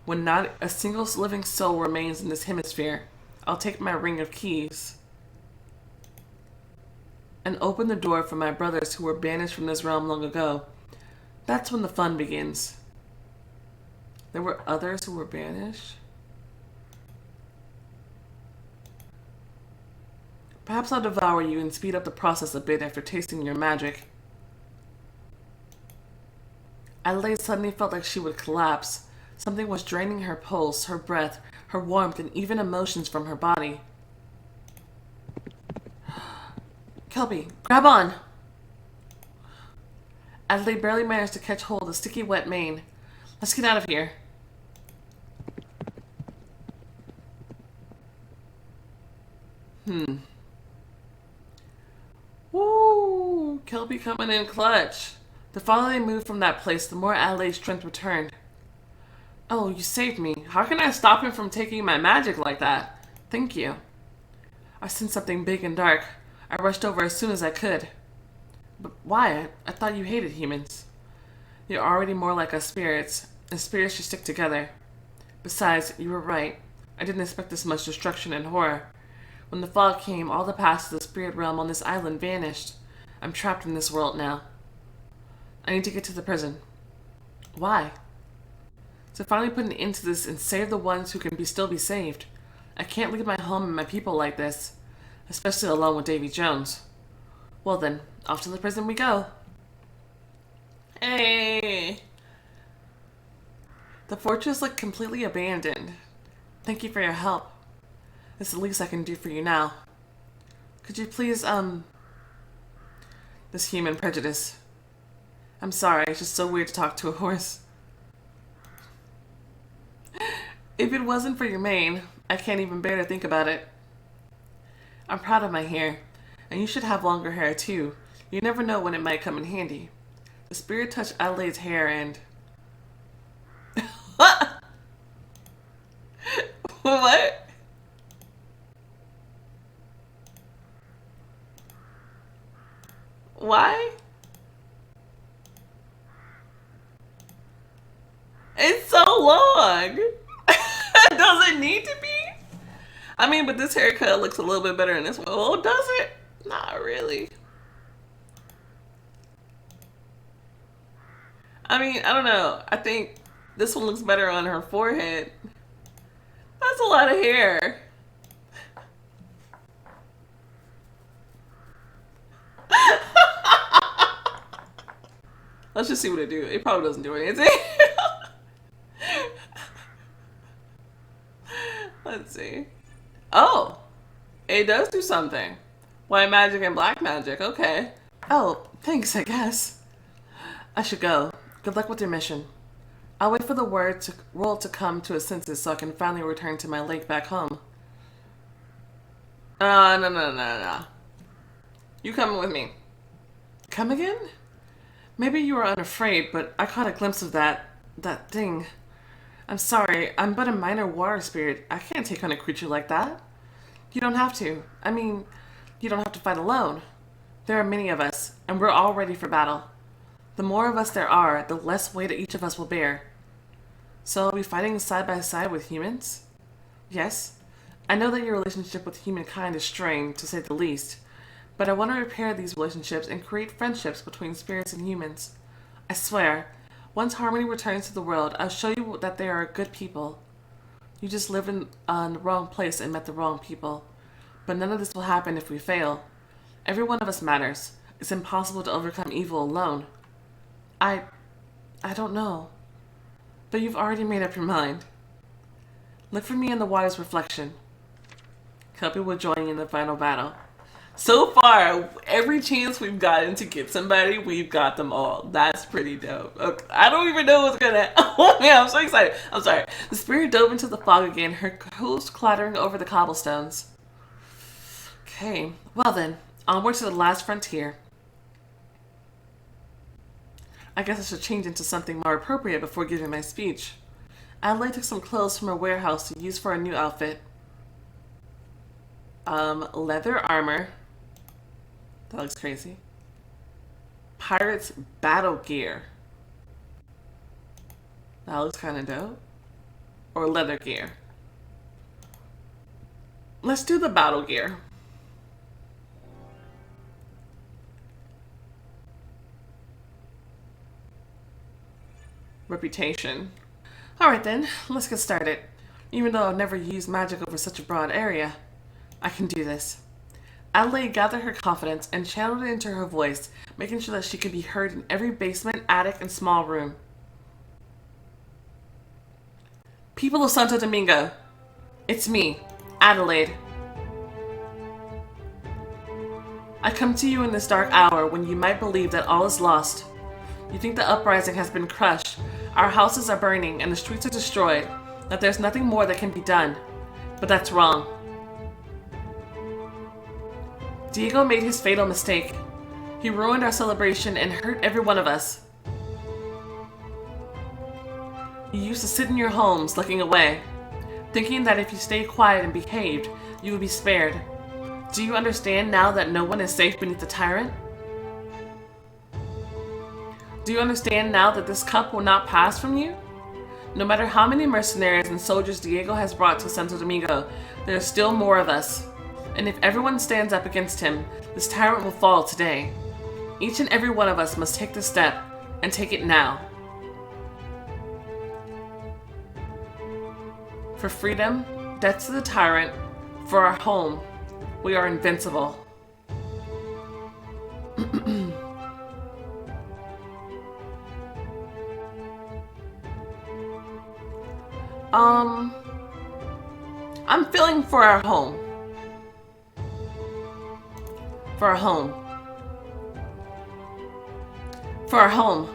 A: When not a single living soul remains in this hemisphere, I'll take my ring of keys and open the door for my brothers who were banished from this realm long ago. That's when the fun begins. There were others who were banished? Perhaps I'll devour you and speed up the process a bit after tasting your magic. Adelaide suddenly felt like she would collapse. Something was draining her pulse, her breath, her warmth, and even emotions from her body. Kelby, grab on! Adelaide barely managed to catch hold of the sticky, wet mane. Let's get out of here. Woo! Kelby coming in clutch. The farther they moved from that place, the more Adelaide's strength returned. Oh, you saved me. How can I stop him from taking my magic like that? Thank you. I sensed something big and dark. I rushed over as soon as I could. But why? I thought you hated humans. You're already more like us spirits, and spirits should stick together. Besides, you were right. I didn't expect this much destruction and horror. When the fog came, all the past of the spirit realm on this island vanished. I'm trapped in this world now. I need to get to the prison. Why? To finally put an end to this and save the ones who can still be saved. I can't leave my home and my people like this, especially alone with Davy Jones. Well then, off to the prison we go. Hey! The fortress looked completely abandoned. Thank you for your help. It's the least I can do for you now. Could you please, this human prejudice. I'm sorry, it's just so weird to talk to a horse. If it wasn't for your mane, I can't even bear to think about it. I'm proud of my hair, and you should have longer hair too. You never know when it might come in handy. The spirit touched Adelaide's hair and... What? Why? It's so long. Does it need to be? I mean, but this haircut looks a little bit better in this one. Oh, does it? Not really. I mean, I don't know. I think this one looks better on her forehead. That's a lot of hair. Let's just see what it do. It probably doesn't do anything. Let's see. Oh, it does do something. White magic and black magic. Okay. Oh, thanks, I guess. I should go. Good luck with your mission. I'll wait for the world to come to its senses so I can finally return to my lake back home. No. You coming with me. Come again? Maybe you were unafraid, but I caught a glimpse of that thing. I'm sorry, I'm but a minor water spirit. I can't take on a creature like that. You don't have to. I mean, you don't have to fight alone. There are many of us, and we're all ready for battle. The more of us there are, the less weight each of us will bear. So I'll be fighting side by side with humans? Yes. I know that your relationship with humankind is strained, to say the least, but I want to repair these relationships and create friendships between spirits and humans. I swear, once harmony returns to the world, I'll show you that they are good people. You just lived in the wrong place and met the wrong people. But none of this will happen if we fail. Every one of us matters. It's impossible to overcome evil alone. I don't know. But you've already made up your mind. Look for me in the water's reflection. Hope you will join in the final battle. So far, every chance we've gotten to get somebody, we've got them all. That's pretty dope. Okay, I don't even know what's gonna... Oh man, I'm so excited. I'm sorry. The spirit dove into the fog again, her hooves clattering over the cobblestones. Okay, well then, onward to the last frontier. I guess I should change into something more appropriate before giving my speech. Adelaide took some clothes from her warehouse to use for a new outfit. Leather armor. That looks crazy. Pirate's battle gear. That looks kind of dope. Or leather gear. Let's do the battle gear. Reputation. Alright then, let's get started. Even though I've never used magic over such a broad area, I can do this. Adelaide gathered her confidence and channeled it into her voice, making sure that she could be heard in every basement, attic, and small room. People of Santo Domingo, it's me, Adelaide. I come to you in this dark hour when you might believe that all is lost. You think the uprising has been crushed, our houses are burning, and the streets are destroyed, that there's nothing more that can be done. But that's wrong. Diego made his fatal mistake. He ruined our celebration and hurt every one of us. You used to sit in your homes looking away, thinking that if you stayed quiet and behaved, you would be spared. Do you understand now that no one is safe beneath the tyrant? Do you understand now that this cup will not pass from you? No matter how many mercenaries and soldiers Diego has brought to Santo Domingo, there are still more of us. And if everyone stands up against him, this tyrant will fall today. Each and every one of us must take this step, and take it now. For freedom, death to the tyrant, for our home, we are invincible. I'm feeling for our home. For our home. For our home.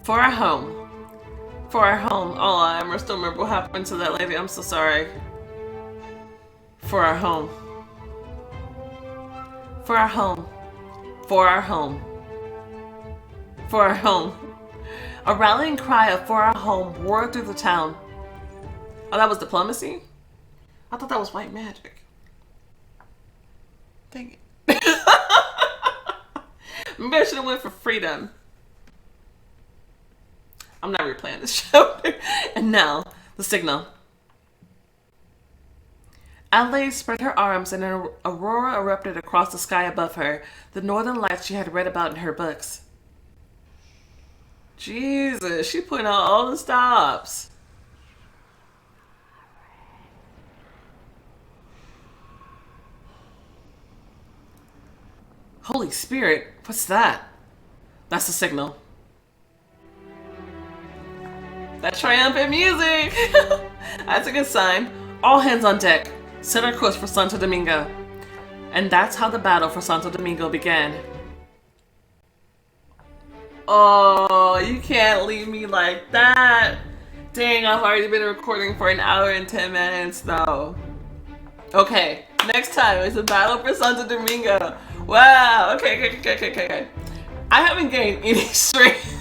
A: For our home. For our home. Oh, I still remember what happened to that lady. I'm so sorry. For our home. For our home. For our home. For our home. A rallying cry of "for our home" roared through the town. Oh, that was diplomacy? I thought that was white magic. Dang it. Maybe I should have went for freedom. I'm not replaying this show. And now, the signal. Adelaide spread her arms and an aurora erupted across the sky above her, the northern lights she had read about in her books. Jesus, she put out all the stops. Holy Spirit, what's that? That's the signal. That triumphant music! That's a good sign. All hands on deck. Set our course for Santo Domingo. And that's how the battle for Santo Domingo began. Oh, you can't leave me like that. Dang, I've already been recording for 1 hour and 10 minutes though. Okay, next time it's a battle for Santo Domingo. Wow, okay. I haven't gained any strength.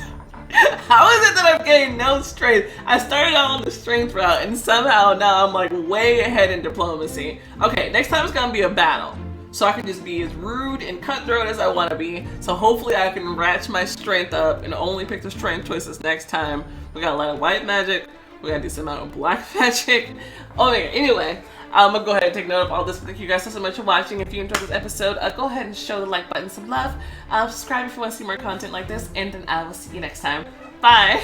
A: How is it that I've gained no strength? I started out on the strength route and somehow now I'm like way ahead in diplomacy. Okay, next time it's gonna be a battle. So I can just be as rude and cutthroat as I want to be. So hopefully I can ratchet my strength up and only pick the strength choices next time. We got a lot of white magic. We got a decent amount of black magic. Okay, anyway, I'm gonna go ahead and take note of all this. Thank you guys so much for watching. If you enjoyed this episode, go ahead and show the like button some love. Subscribe if you want to see more content like this, and then I will see you next time. Bye!